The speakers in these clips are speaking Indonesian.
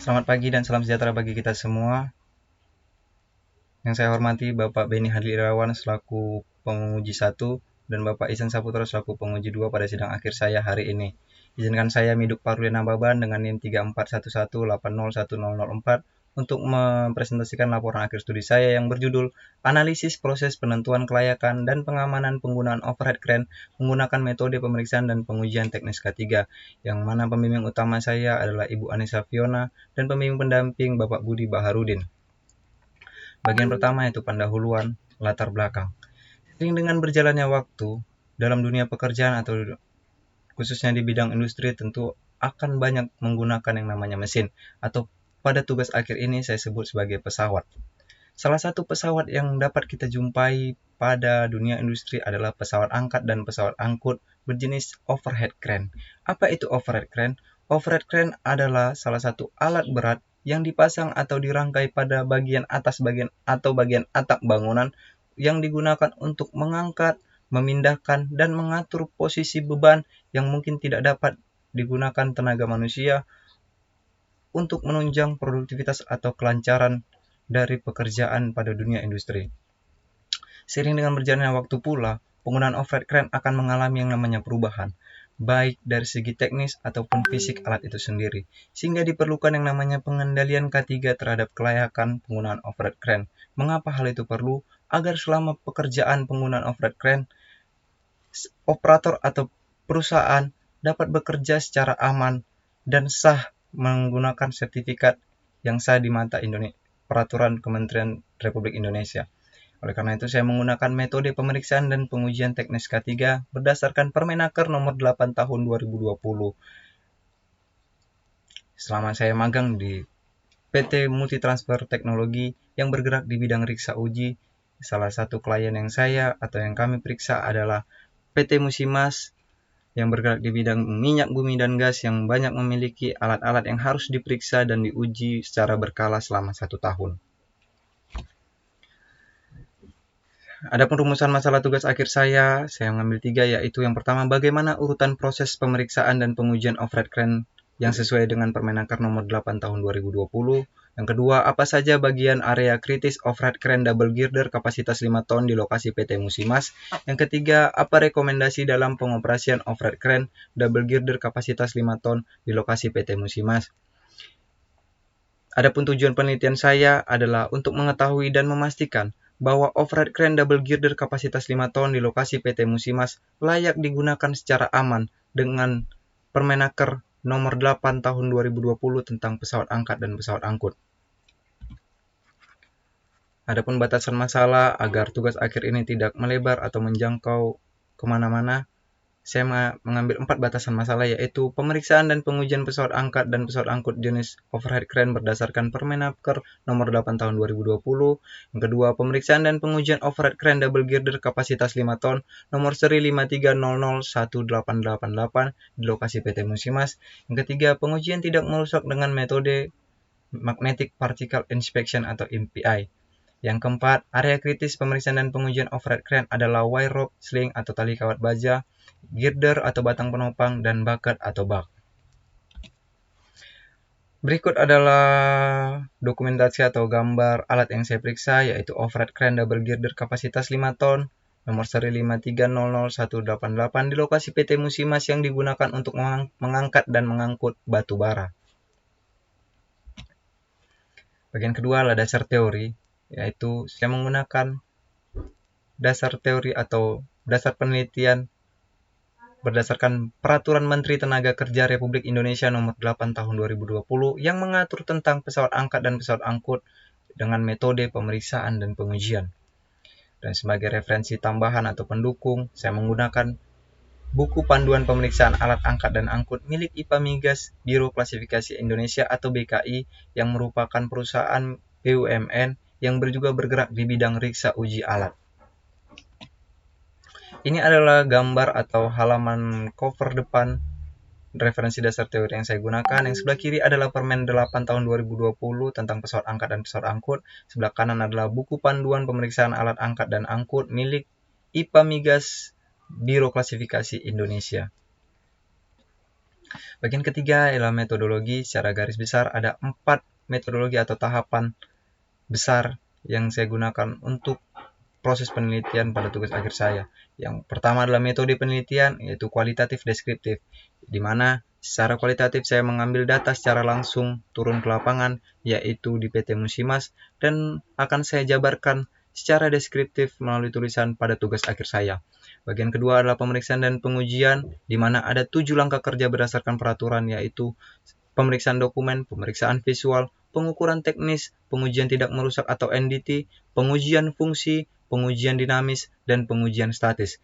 Selamat pagi dan salam sejahtera bagi kita semua. Yang saya hormati Bapak Beni Hadlirawan selaku penguji 1 dan Bapak Ihsan Saputra selaku penguji 2 pada sidang akhir saya hari ini. Izinkan saya Miduk Parudena Baban dengan NIM 3411801004 untuk mempresentasikan laporan akhir studi saya yang berjudul Analisis Proses Penentuan Kelayakan dan Pengamanan Penggunaan Overhead Crane menggunakan metode pemeriksaan dan pengujian teknis K3, yang mana pembimbing utama saya adalah Ibu Anissa Fiona dan pembimbing pendamping Bapak Budi Baharudin. Bagian pertama yaitu pendahuluan latar belakang. Seiring dengan berjalannya waktu dalam dunia pekerjaan atau khususnya di bidang industri tentu akan banyak menggunakan yang namanya mesin, atau pada tugas akhir ini saya sebut sebagai pesawat. Salah satu pesawat yang dapat kita jumpai pada dunia industri adalah pesawat angkat dan pesawat angkut berjenis overhead crane. Apa itu overhead crane? Overhead crane adalah salah satu alat berat yang dipasang atau dirangkai pada bagian atas bagian atap bangunan yang digunakan untuk mengangkat, memindahkan, dan mengatur posisi beban yang mungkin tidak dapat digunakan tenaga manusia untuk menunjang produktivitas atau kelancaran dari pekerjaan pada dunia industri. Seiring dengan berjalannya waktu pula, penggunaan overhead crane akan mengalami yang namanya perubahan, baik dari segi teknis ataupun fisik alat itu sendiri, sehingga diperlukan yang namanya pengendalian K3 terhadap kelayakan penggunaan overhead crane. Mengapa hal itu perlu? Agar selama pekerjaan penggunaan overhead crane, operator atau perusahaan dapat bekerja secara aman dan sah menggunakan sertifikat yang sah di mata Peraturan Kementerian Republik Indonesia. Oleh karena itu, saya menggunakan metode pemeriksaan dan pengujian teknis K3 berdasarkan Permenaker nomor 8 tahun 2020. Selama saya magang di PT Multitransfer Teknologi yang bergerak di bidang riksa uji, salah satu klien yang saya atau yang kami periksa adalah PT Musimas yang bergerak di bidang minyak bumi dan gas, yang banyak memiliki alat-alat yang harus diperiksa dan diuji secara berkala selama 1 tahun. Adapun rumusan masalah tugas akhir saya mengambil 3, yaitu yang pertama, bagaimana urutan proses pemeriksaan dan pengujian overhead crane yang sesuai dengan Permenaker nomor 8 tahun 2020. Yang kedua, apa saja bagian area kritis overhead crane double girder kapasitas 5 ton di lokasi PT Musimas. Yang ketiga, apa rekomendasi dalam pengoperasian overhead crane double girder kapasitas 5 ton di lokasi PT Musimas. Adapun tujuan penelitian saya adalah untuk mengetahui dan memastikan bahwa overhead crane double girder kapasitas 5 ton di lokasi PT Musimas layak digunakan secara aman dengan Permenaker nomor 8 tahun 2020 tentang pesawat angkat dan pesawat angkut. Adapun batasan masalah agar tugas akhir ini tidak melebar atau menjangkau kemana-mana, saya mengambil 4 batasan masalah, yaitu pemeriksaan dan pengujian pesawat angkat dan pesawat angkut jenis overhead crane berdasarkan Permenaker nomor 8 tahun 2020. Yang kedua, pemeriksaan dan pengujian overhead crane double girder kapasitas 5 ton nomor seri 53001888 di lokasi PT Musimas. Yang ketiga, pengujian tidak merusak dengan metode Magnetic Particle Inspection atau MPI. Yang keempat, area kritis pemeriksaan dan pengujian overhead crane adalah wire rope, sling atau tali kawat baja, girder atau batang penopang, dan bucket atau bak. Berikut adalah dokumentasi atau gambar alat yang saya periksa, yaitu overhead crane double girder kapasitas 5 ton, nomor seri 53001888 di lokasi PT Musimas yang digunakan untuk mengangkat dan mengangkut batu bara. Bagian kedua adalah dasar teori, yaitu saya menggunakan dasar teori atau dasar penelitian berdasarkan Peraturan Menteri Tenaga Kerja Republik Indonesia nomor 8 tahun 2020 yang mengatur tentang pesawat angkat dan pesawat angkut dengan metode pemeriksaan dan pengujian. Dan sebagai referensi tambahan atau pendukung, saya menggunakan buku panduan pemeriksaan alat angkat dan angkut milik IPA Migas Biro Klasifikasi Indonesia atau BKI, yang merupakan perusahaan BUMN yang juga bergerak di bidang riksa uji alat. Ini adalah gambar atau halaman cover depan referensi dasar teori yang saya gunakan. Yang sebelah kiri adalah Permen 8 tahun 2020 tentang pesawat angkat dan pesawat angkut. Sebelah kanan adalah buku panduan pemeriksaan alat angkat dan angkut milik IPA Migas Biro Klasifikasi Indonesia. Bagian ketiga adalah metodologi. Secara garis besar ada 4 metodologi atau tahapan besar yang saya gunakan untuk proses penelitian pada tugas akhir saya. Yang pertama adalah metode penelitian, yaitu kualitatif deskriptif, di mana secara kualitatif saya mengambil data secara langsung turun ke lapangan, yaitu di PT Musimas, dan akan saya jabarkan secara deskriptif melalui tulisan pada tugas akhir saya. Bagian kedua adalah pemeriksaan dan pengujian, di mana ada 7 langkah kerja berdasarkan peraturan, yaitu pemeriksaan dokumen, pemeriksaan visual, pengukuran teknis, pengujian tidak merusak atau NDT, pengujian fungsi, pengujian dinamis, dan pengujian statis.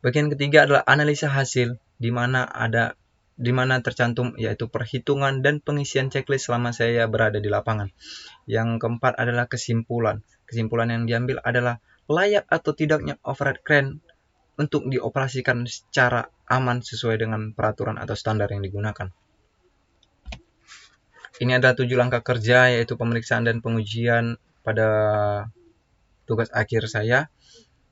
Bagian ketiga adalah analisa hasil, di mana tercantum yaitu perhitungan dan pengisian checklist selama saya berada di lapangan. Yang keempat adalah kesimpulan. Kesimpulan yang diambil adalah layak atau tidaknya overhead crane untuk dioperasikan secara aman sesuai dengan peraturan atau standar yang digunakan. Ini adalah 7 langkah kerja, yaitu pemeriksaan dan pengujian pada tugas akhir saya.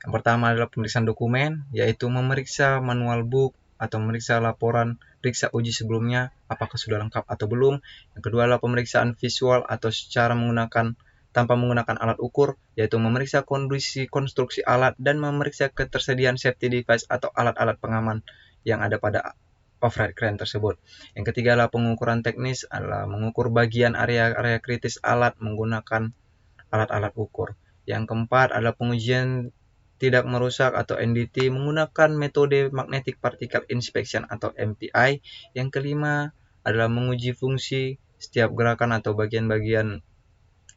Yang pertama adalah pemeriksaan dokumen, yaitu memeriksa manual book atau memeriksa laporan periksa uji sebelumnya, apakah sudah lengkap atau belum. Yang kedua adalah pemeriksaan visual atau secara tanpa menggunakan alat ukur, yaitu memeriksa kondisi konstruksi alat dan memeriksa ketersediaan safety device atau alat-alat pengaman yang ada pada overhead crane tersebut. Yang ketiga adalah pengukuran teknis, adalah mengukur bagian area-area kritis alat menggunakan alat-alat ukur. Yang keempat adalah pengujian tidak merusak atau NDT menggunakan metode Magnetic Particle Inspection atau MPI. Yang kelima adalah menguji fungsi setiap gerakan atau bagian-bagian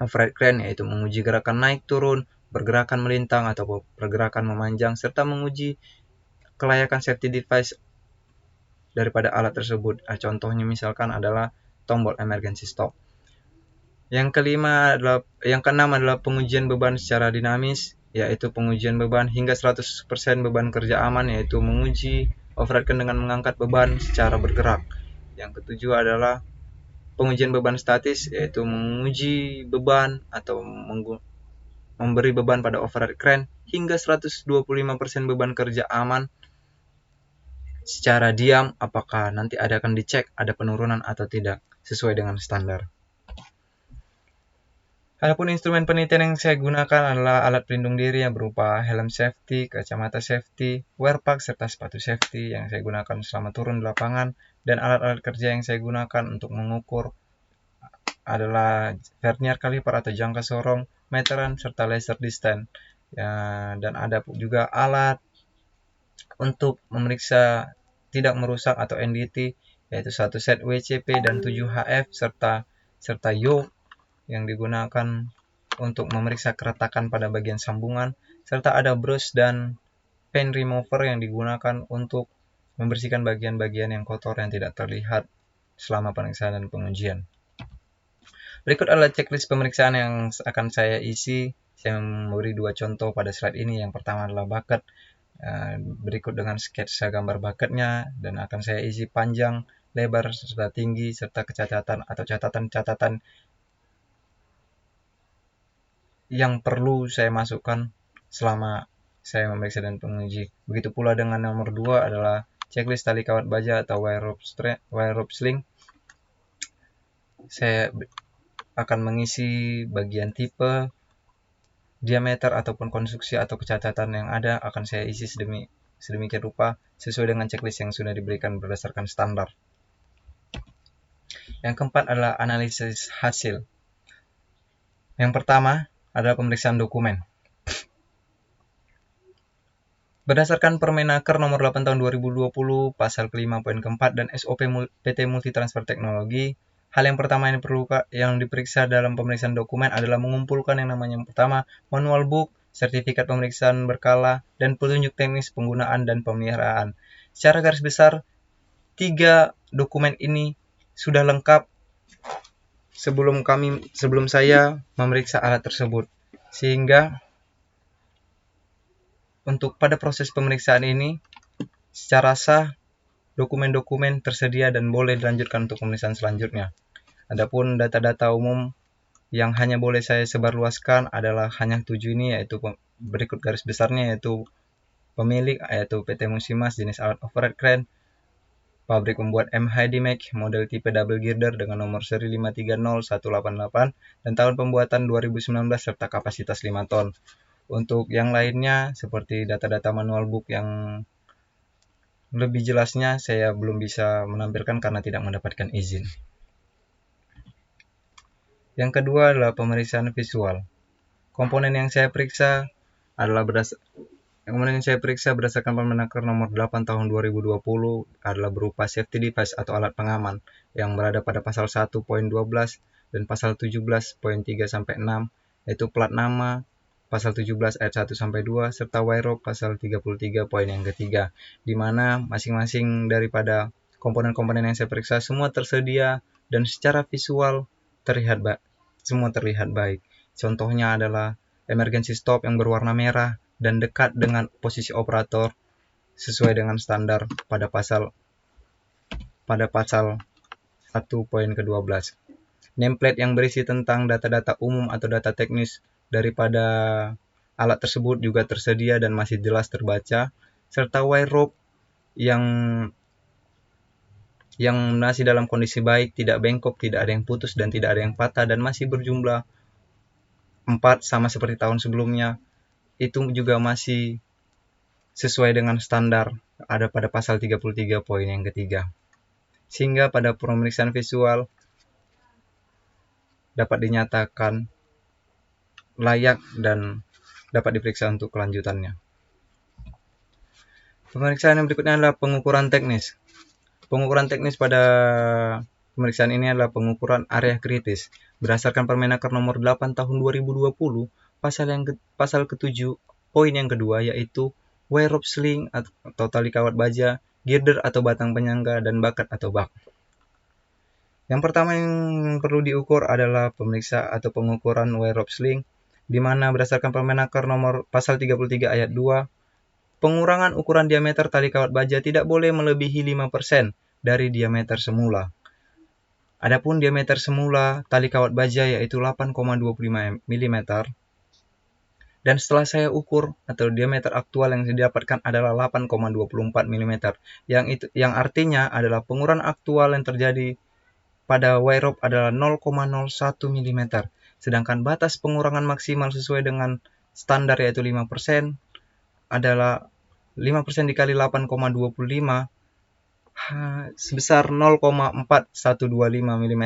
overhead crane, yaitu menguji gerakan naik turun, pergerakan melintang atau pergerakan memanjang, serta menguji kelayakan safety device daripada alat tersebut. Contohnya misalkan adalah tombol emergency stop. Yang keenam adalah pengujian beban secara dinamis, yaitu pengujian beban hingga 100% beban kerja aman, yaitu menguji overhead crane dengan mengangkat beban secara bergerak. Yang ketujuh adalah pengujian beban statis, yaitu menguji beban atau memberi beban pada overhead crane hingga 125% beban kerja aman secara diam, apakah nanti akan dicek ada penurunan atau tidak sesuai dengan standar. Adapun instrumen penelitian yang saya gunakan adalah alat pelindung diri yang berupa helm safety, kacamata safety, wear pack, serta sepatu safety yang saya gunakan selama turun di lapangan, dan alat-alat kerja yang saya gunakan untuk mengukur adalah vernier caliper atau jangka sorong, meteran, serta laser distance. Dan ada juga alat untuk memeriksa tidak merusak atau NDT, yaitu 1 set WCP dan 7 HF serta yoke yang digunakan untuk memeriksa keretakan pada bagian sambungan, serta ada brush dan paint remover yang digunakan untuk membersihkan bagian-bagian yang kotor yang tidak terlihat selama pemeriksaan dan pengujian. Berikut adalah checklist pemeriksaan yang akan saya isi. Saya memberi 2 contoh pada slide ini. Yang pertama adalah bucket, berikut dengan sketsa gambar bucketnya, dan akan saya isi panjang, lebar, serta tinggi, serta kecacatan atau catatan-catatan yang perlu saya masukkan selama saya memeriksa dan penguji. Begitu pula dengan nomor 2 adalah checklist tali kawat baja atau wire rope sling. Saya akan mengisi bagian tipe, diameter ataupun konstruksi atau kecacatan yang ada akan saya isi sedemikian rupa sesuai dengan checklist yang sudah diberikan berdasarkan standar. Yang keempat adalah analisis hasil. Yang pertama adalah pemeriksaan dokumen. Berdasarkan Permenaker nomor 8 tahun 2020 pasal ke-5 poin ke-4 dan SOP PT Multitransfer Teknologi, hal yang pertama yang diperiksa dalam pemeriksaan dokumen adalah mengumpulkan yang namanya yang pertama manual book, sertifikat pemeriksaan berkala, dan petunjuk teknis penggunaan dan pemeliharaan. Secara garis besar, 3 dokumen ini sudah lengkap sebelum saya memeriksa alat tersebut. Sehingga untuk pada proses pemeriksaan ini secara sah dokumen-dokumen tersedia dan boleh dilanjutkan untuk pemeriksaan selanjutnya. Adapun data-data umum yang hanya boleh saya sebarluaskan adalah hanya 7 ini, yaitu berikut garis besarnya, yaitu pemilik yaitu PT Musimas, jenis alat overhead crane, pabrik pembuat M. Hydimek, model tipe double girder dengan nomor seri 530188 dan tahun pembuatan 2019 serta kapasitas 5 ton. Untuk yang lainnya seperti data-data manual book yang lebih jelasnya saya belum bisa menampilkan karena tidak mendapatkan izin. Yang kedua adalah pemeriksaan visual. Komponen yang saya periksa berdasarkan Permenaker nomor 8 tahun 2020 adalah berupa safety device atau alat pengaman yang berada pada pasal 1.12 dan pasal 17.3 sampai 6, yaitu plat nama pasal 17 ayat 1 sampai 2 serta wire rope pasal 33 poin yang ketiga, di mana masing-masing daripada komponen-komponen yang saya periksa semua tersedia dan secara visual semua terlihat baik. Contohnya adalah emergency stop yang berwarna merah dan dekat dengan posisi operator sesuai dengan standar pada pasal 1.12. Nameplate yang berisi tentang data-data umum atau data teknis daripada alat tersebut juga tersedia dan masih jelas terbaca, serta wire rope yang masih dalam kondisi baik, tidak bengkok, tidak ada yang putus dan tidak ada yang patah dan masih berjumlah 4 sama seperti tahun sebelumnya. Itu juga masih sesuai dengan standar ada pada pasal 33 poin yang ketiga. Sehingga pada pemeriksaan visual dapat dinyatakan layak dan dapat diperiksa untuk kelanjutannya. Pemeriksaan yang berikutnya adalah pengukuran teknis. Pengukuran teknis pada pemeriksaan ini adalah pengukuran area kritis. Berdasarkan Permenaker nomor 8 tahun 2020, pasal ke-7 poin yang kedua yaitu wire rope sling atau tali kawat baja, girder atau batang penyangga, dan bakat atau bak. Yang pertama yang perlu diukur adalah pemeriksa atau pengukuran wire rope sling, di mana berdasarkan Permenaker nomor pasal 33 ayat 2, pengurangan ukuran diameter tali kawat baja tidak boleh melebihi 5% dari diameter semula. Adapun diameter semula tali kawat baja yaitu 8,25 mm. Dan setelah saya ukur atau diameter aktual yang didapatkan adalah 8,24 mm. Yang artinya adalah pengurangan aktual yang terjadi pada wire rope adalah 0,01 mm. Sedangkan batas pengurangan maksimal sesuai dengan standar yaitu 5% adalah 5% dikali 8,25 sebesar 0,4125 mm.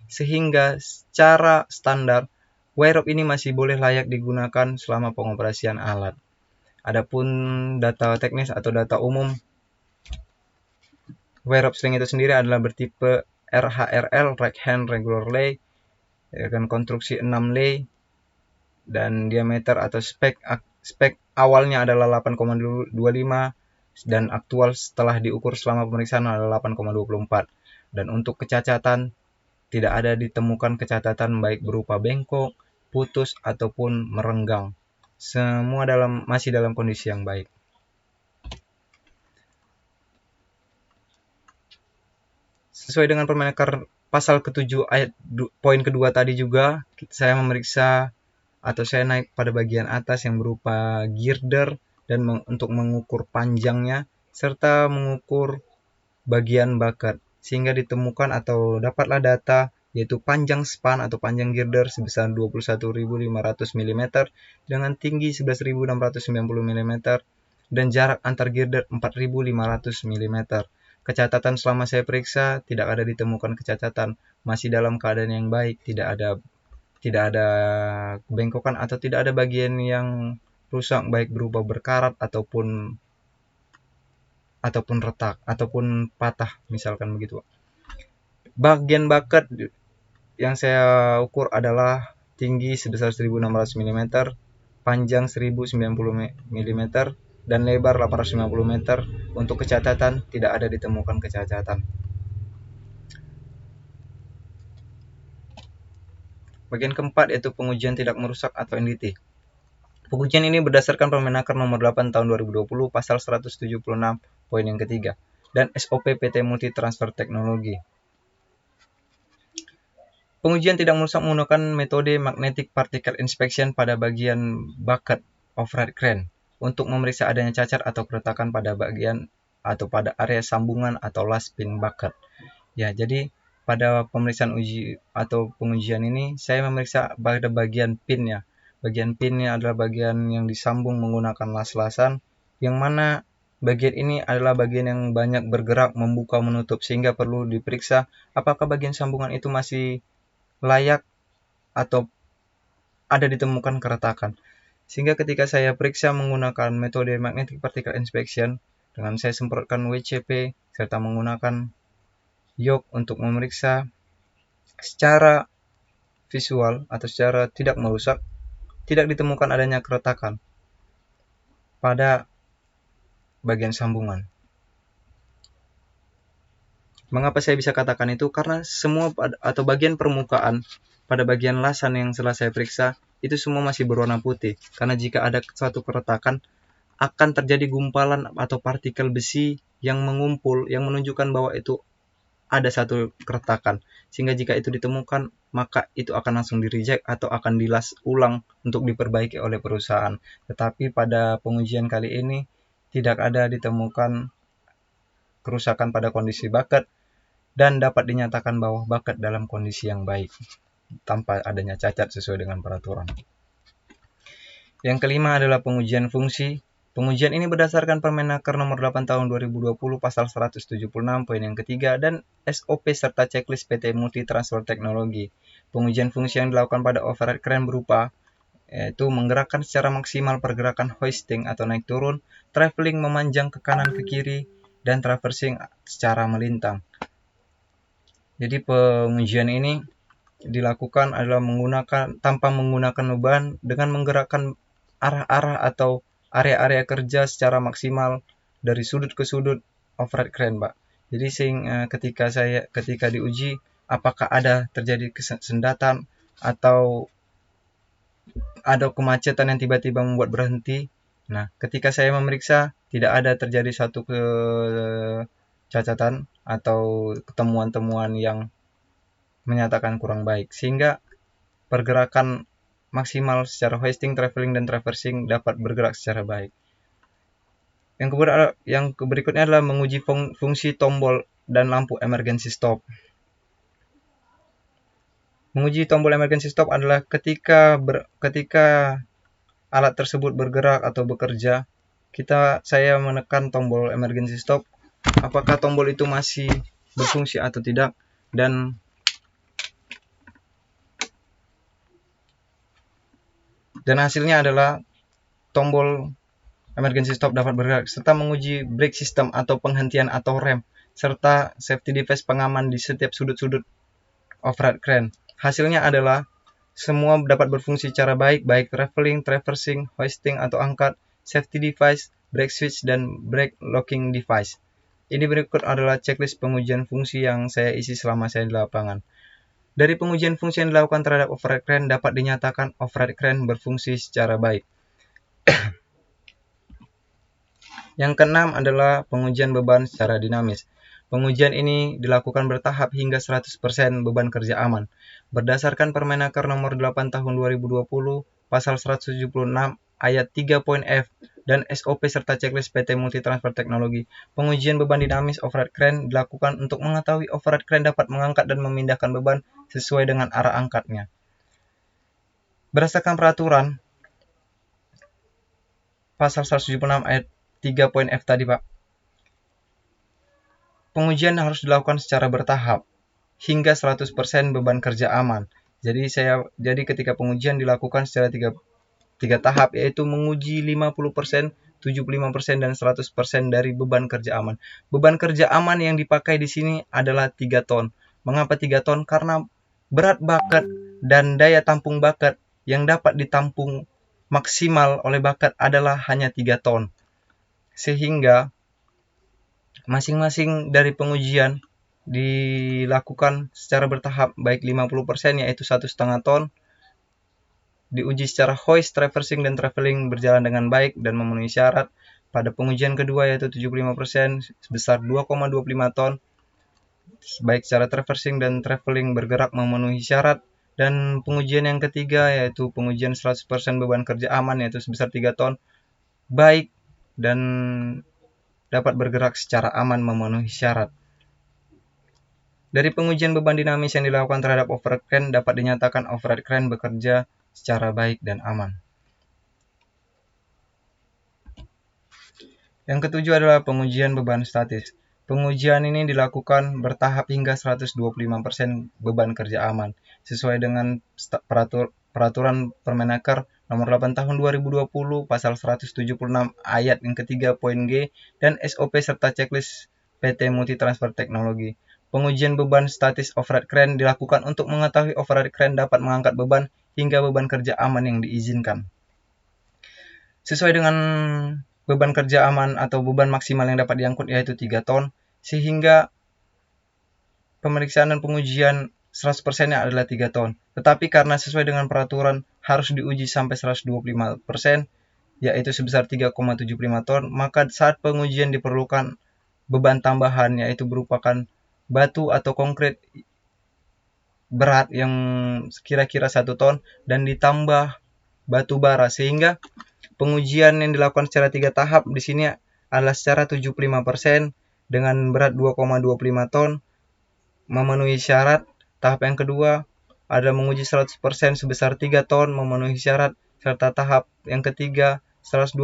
Sehingga secara standar wire rope ini masih boleh layak digunakan selama pengoperasian alat. Adapun data teknis atau data umum wire rope sling itu sendiri adalah bertipe RHRL right hand regular lay dengan konstruksi 6 lay dan diameter atau spek awalnya adalah 8,25 dan aktual setelah diukur selama pemeriksaan adalah 8,24. Dan untuk kecacatan tidak ada ditemukan kecacatan baik berupa bengkok, putus ataupun merenggang. Semua masih dalam kondisi yang baik. Sesuai dengan Permenaker pasal ke-7 ayat poin kedua tadi juga, saya memeriksa atau saya naik pada bagian atas yang berupa girder dan untuk mengukur panjangnya serta mengukur bagian bakat sehingga ditemukan atau dapatlah data yaitu panjang span atau panjang girder sebesar 21.500 mm dengan tinggi 11.690 mm dan jarak antar girder 4.500 mm. Kecacatan selama saya periksa tidak ada ditemukan kecacatan, masih dalam keadaan yang baik, tidak ada bengkokan atau tidak ada bagian yang rusak baik berupa berkarat ataupun retak ataupun patah misalkan begitu. Bagian bakat yang saya ukur adalah tinggi sebesar 1600 mm, panjang 1090 mm dan lebar 850 meter. Untuk kecacatan tidak ada ditemukan kecacatan. Bagian keempat yaitu pengujian tidak merusak atau NDT. Pengujian ini berdasarkan Permenaker nomor 8 tahun 2020 pasal 176 poin yang ketiga dan SOP PT Multi Transfer Teknologi. Pengujian tidak merusak menggunakan metode magnetic particle inspection pada bagian bakat overhead crane. untuk memeriksa adanya cacat atau keretakan pada bagian atau pada area sambungan atau las pin bucket. Ya, jadi pada pemeriksaan uji atau pengujian ini saya memeriksa pada bagian pin ya. Bagian pinnya adalah bagian yang disambung menggunakan las-lasan, yang mana bagian ini adalah bagian yang banyak bergerak, membuka, menutup, sehingga perlu diperiksa apakah bagian sambungan itu masih layak atau ada ditemukan keretakan. Sehingga ketika saya periksa menggunakan metode magnetic particle inspection, dengan saya semprotkan WCP serta menggunakan yoke untuk memeriksa secara visual atau secara tidak merusak, tidak ditemukan adanya keretakan pada bagian sambungan. Mengapa saya bisa katakan itu? Karena semua atau bagian permukaan pada bagian lasan yang setelah saya periksa itu semua masih berwarna putih. Karena jika ada suatu keretakan, akan terjadi gumpalan atau partikel besi yang mengumpul, yang menunjukkan bahwa itu ada satu keretakan. Sehingga jika itu ditemukan, maka itu akan langsung di-reject atau akan dilas ulang untuk diperbaiki oleh perusahaan. Tetapi pada pengujian kali ini tidak ada ditemukan kerusakan pada kondisi bucket dan dapat dinyatakan bahwa bucket dalam kondisi yang baik tanpa adanya cacat sesuai dengan peraturan. Yang kelima adalah pengujian fungsi. Pengujian ini berdasarkan Permenaker nomor 8 tahun 2020 pasal 176 poin yang ketiga dan SOP serta checklist PT Multi Transfer Teknologi. Pengujian fungsi yang dilakukan pada overhead crane berupa yaitu menggerakkan secara maksimal pergerakan hoisting atau naik turun, traveling memanjang ke kanan ke kiri, dan traversing secara melintang. Jadi pengujian ini dilakukan adalah tanpa menggunakan beban dengan menggerakkan arah-arah atau area-area kerja secara maksimal dari sudut ke sudut overhead crane, Pak. Jadi ketika diuji apakah ada terjadi kesendatan atau ada kemacetan yang tiba-tiba membuat berhenti. Nah, ketika saya memeriksa tidak ada terjadi satu kecacatan atau temuan-temuan yang menyatakan kurang baik, sehingga pergerakan maksimal secara hoisting, traveling, dan traversing dapat bergerak secara baik. Yang berikutnya adalah menguji fungsi tombol dan lampu emergency stop. Menguji tombol emergency stop adalah ketika alat tersebut bergerak atau bekerja, saya menekan tombol emergency stop, apakah tombol itu masih berfungsi atau tidak, dan hasilnya adalah tombol emergency stop dapat bergerak, serta menguji brake system atau penghentian atau rem, serta safety device pengaman di setiap sudut-sudut overhead crane. Hasilnya adalah semua dapat berfungsi secara baik traveling, traversing, hoisting atau angkat, safety device, brake switch, dan brake locking device. Ini berikut adalah checklist pengujian fungsi yang saya isi selama saya di lapangan. Dari pengujian fungsi yang dilakukan terhadap overhead crane dapat dinyatakan overhead crane berfungsi secara baik. Yang keenam adalah pengujian beban secara dinamis. Pengujian ini dilakukan bertahap hingga 100% beban kerja aman. Berdasarkan Permenaker nomor 8 tahun 2020 pasal 176 ayat 3 poin F dan SOP serta checklist PT Multi Transfer Teknologi, pengujian beban dinamis overhead crane dilakukan untuk mengetahui overhead crane dapat mengangkat dan memindahkan beban sesuai dengan arah angkatnya. Berdasarkan peraturan pasal 176 ayat 3 poin F tadi, Pak, pengujian harus dilakukan secara bertahap hingga 100% beban kerja aman. Jadi ketika pengujian dilakukan secara tiga tahap, yaitu menguji 50%, 75% dan 100% dari beban kerja aman. Beban kerja aman yang dipakai di sini adalah 3 ton. Mengapa 3 ton? Karena berat bucket dan daya tampung bucket yang dapat ditampung maksimal oleh bucket adalah hanya 3 ton. Sehingga masing-masing dari pengujian dilakukan secara bertahap, baik 50% yaitu 1,5 ton, diuji secara hoist, traversing, dan traveling berjalan dengan baik dan memenuhi syarat. Pada pengujian kedua yaitu 75% sebesar 2,25 ton, baik secara traversing dan traveling bergerak memenuhi syarat. Dan pengujian yang ketiga yaitu pengujian 100% beban kerja aman yaitu sebesar 3 ton, baik dan dapat bergerak secara aman memenuhi syarat. Dari pengujian beban dinamis yang dilakukan terhadap override crane dapat dinyatakan override crane bekerja secara baik dan aman. Yang ketujuh adalah pengujian beban statis. Pengujian ini dilakukan bertahap hingga 125% beban kerja aman, sesuai dengan peraturan Permenaker nomor 8 tahun 2020 pasal 176 ayat yang ketiga poin G dan SOP serta checklist PT Multi Transfer Teknologi. Pengujian beban statis override crane dilakukan untuk mengetahui override crane dapat mengangkat beban hingga beban kerja aman yang diizinkan. Sesuai dengan beban kerja aman atau beban maksimal yang dapat diangkut yaitu 3 ton, sehingga pemeriksaan dan pengujian 100%-nya adalah 3 ton. Tetapi karena sesuai dengan peraturan harus diuji sampai 125%, yaitu sebesar 3,75 ton, maka saat pengujian diperlukan beban tambahan yaitu berupakan batu atau konkrit berat yang kira-kira 1 ton dan ditambah batu bara, sehingga pengujian yang dilakukan secara 3 tahap di sini adalah secara 75% dengan berat 2,25 ton memenuhi syarat. Tahap yang kedua ada menguji 100% sebesar 3 ton memenuhi syarat, serta tahap yang ketiga 125%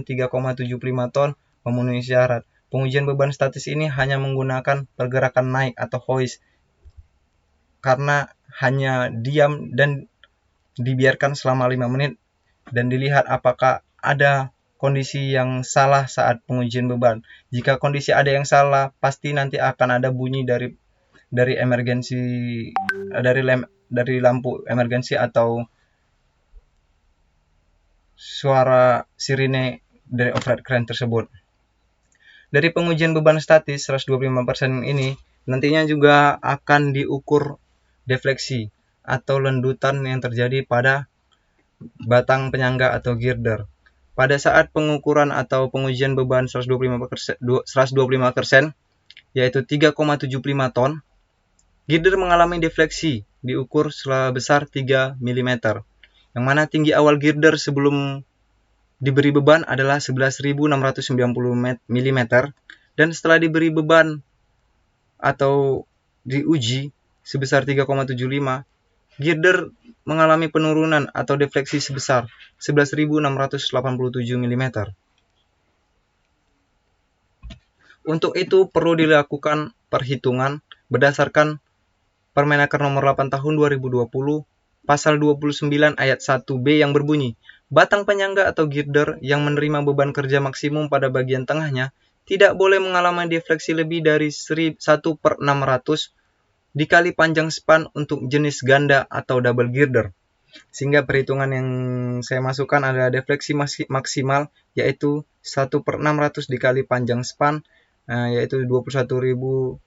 3,75 ton memenuhi syarat. Pengujian beban statis ini hanya menggunakan pergerakan naik atau hoist karena hanya diam dan dibiarkan selama 5 menit dan dilihat apakah ada kondisi yang salah saat pengujian beban. Jika kondisi ada yang salah, pasti nanti akan ada bunyi dari emergensi dari lampu emergensi atau suara sirine dari override crane tersebut. Dari pengujian beban statis 125% ini nantinya juga akan diukur defleksi atau lendutan yang terjadi pada batang penyangga atau girder. Pada saat pengukuran atau pengujian beban 125%, yaitu 3,75 ton, girder mengalami defleksi diukur sebesar 3 mm, yang mana tinggi awal girder sebelum diberi beban adalah 11.690 mm, dan setelah diberi beban atau diuji sebesar 3,75, girder mengalami penurunan atau defleksi sebesar 11.687 mm. Untuk itu perlu dilakukan perhitungan berdasarkan Permenaker nomor 8 tahun 2020 pasal 29 ayat 1B yang berbunyi, batang penyangga atau girder yang menerima beban kerja maksimum pada bagian tengahnya tidak boleh mengalami defleksi lebih dari 1/600 dikali panjang span untuk jenis ganda atau double girder. Sehingga perhitungan yang saya masukkan adalah defleksi maksimal yaitu 1/600 dikali panjang span yaitu 21.500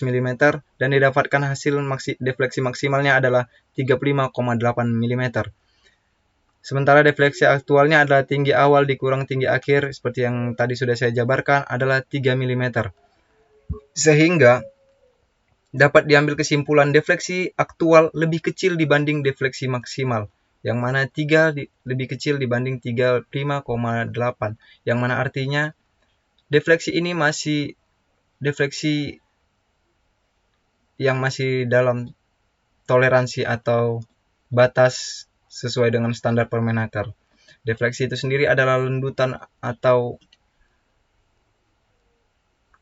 mm dan didapatkan hasil defleksi maksimalnya adalah 35,8 mm. Sementara defleksi aktualnya adalah tinggi awal dikurang tinggi akhir seperti yang tadi sudah saya jabarkan adalah 3 mm. Sehingga dapat diambil kesimpulan defleksi aktual lebih kecil dibanding defleksi maksimal, yang mana 3 lebih kecil dibanding 35,8, yang mana artinya defleksi ini masih defleksi yang masih dalam toleransi atau batas sesuai dengan standar Permenaker. Defleksi itu sendiri adalah lendutan atau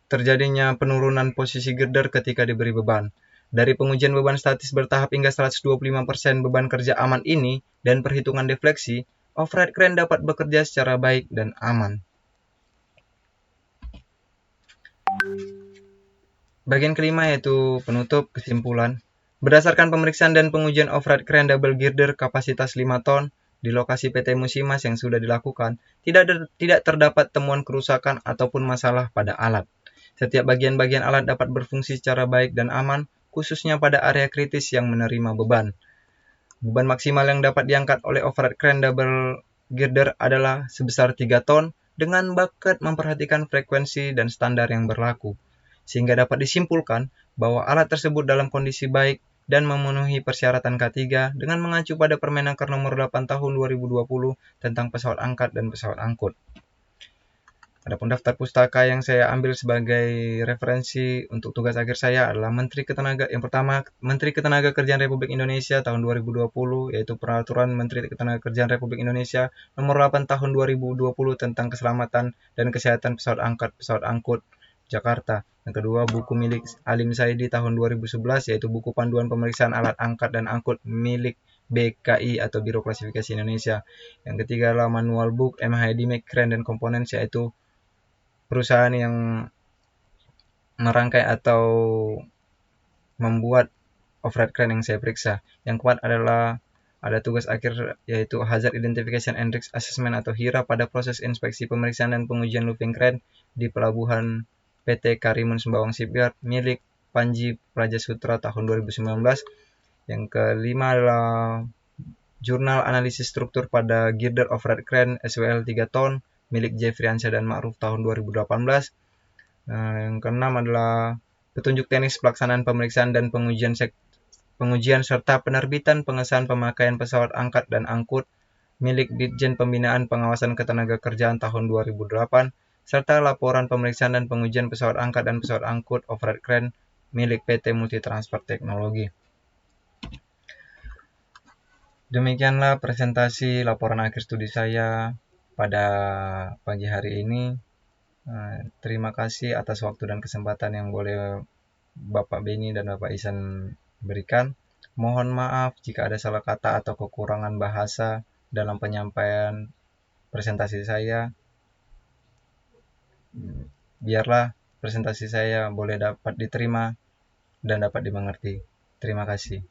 terjadinya penurunan posisi girder ketika diberi beban. Dari pengujian beban statis bertahap hingga 125% beban kerja aman ini dan perhitungan defleksi, override crane dapat bekerja secara baik dan aman. Bagian kelima yaitu penutup kesimpulan. Berdasarkan pemeriksaan dan pengujian override crane double girder kapasitas 5 ton di lokasi PT Musimas yang sudah dilakukan, tidak terdapat temuan kerusakan ataupun masalah pada alat. Setiap bagian-bagian alat dapat berfungsi secara baik dan aman, khususnya pada area kritis yang menerima beban. Beban maksimal yang dapat diangkat oleh override crane double girder adalah sebesar 3 ton dengan bakat memperhatikan frekuensi dan standar yang berlaku, sehingga dapat disimpulkan bahwa alat tersebut dalam kondisi baik dan memenuhi persyaratan K3 dengan mengacu pada Permenaker Nomor 8 Tahun 2020 tentang pesawat angkat dan pesawat angkut. Adapun daftar pustaka yang saya ambil sebagai referensi untuk tugas akhir saya adalah yang pertama Menteri Ketenagakerjaan Republik Indonesia tahun 2020, yaitu Peraturan Menteri Ketenagakerjaan Republik Indonesia Nomor 8 Tahun 2020 tentang keselamatan dan kesehatan pesawat angkat pesawat angkut Jakarta. Yang kedua, buku milik Alim Saidi tahun 2011, yaitu buku panduan pemeriksaan alat angkat dan angkut milik BKI atau Biro Klasifikasi Indonesia. Yang ketiga adalah manual book MHD Crane dan Components, yaitu perusahaan yang merangkai atau membuat overhead crane yang saya periksa. Yang keempat adalah ada tugas akhir, yaitu Hazard Identification and Risk Assessment atau HIRA pada proses inspeksi pemeriksaan dan pengujian looping crane di pelabuhan PT Karimun Sembawang Shipyard milik Panji Prajasutra tahun 2019. Yang kelima adalah jurnal analisis struktur pada girder overhead crane SWL 3 ton milik Jeffrey Ansyah dan Ma'ruf tahun 2018. Yang keenam adalah petunjuk teknis pelaksanaan pemeriksaan dan pengujian serta penerbitan pengesahan pemakaian pesawat angkat dan angkut milik Ditjen Pembinaan Pengawasan Ketenagakerjaan tahun 2008, serta laporan pemeriksaan dan pengujian pesawat angkat dan pesawat angkut overhead crane milik PT Multitransfer Teknologi. Demikianlah presentasi laporan akhir studi saya pada pagi hari ini. Terima kasih atas waktu dan kesempatan yang boleh Bapak Beni dan Bapak Isan berikan. Mohon maaf jika ada salah kata atau kekurangan bahasa dalam penyampaian presentasi saya. Biarlah presentasi saya boleh dapat diterima dan dapat dimengerti. Terima kasih.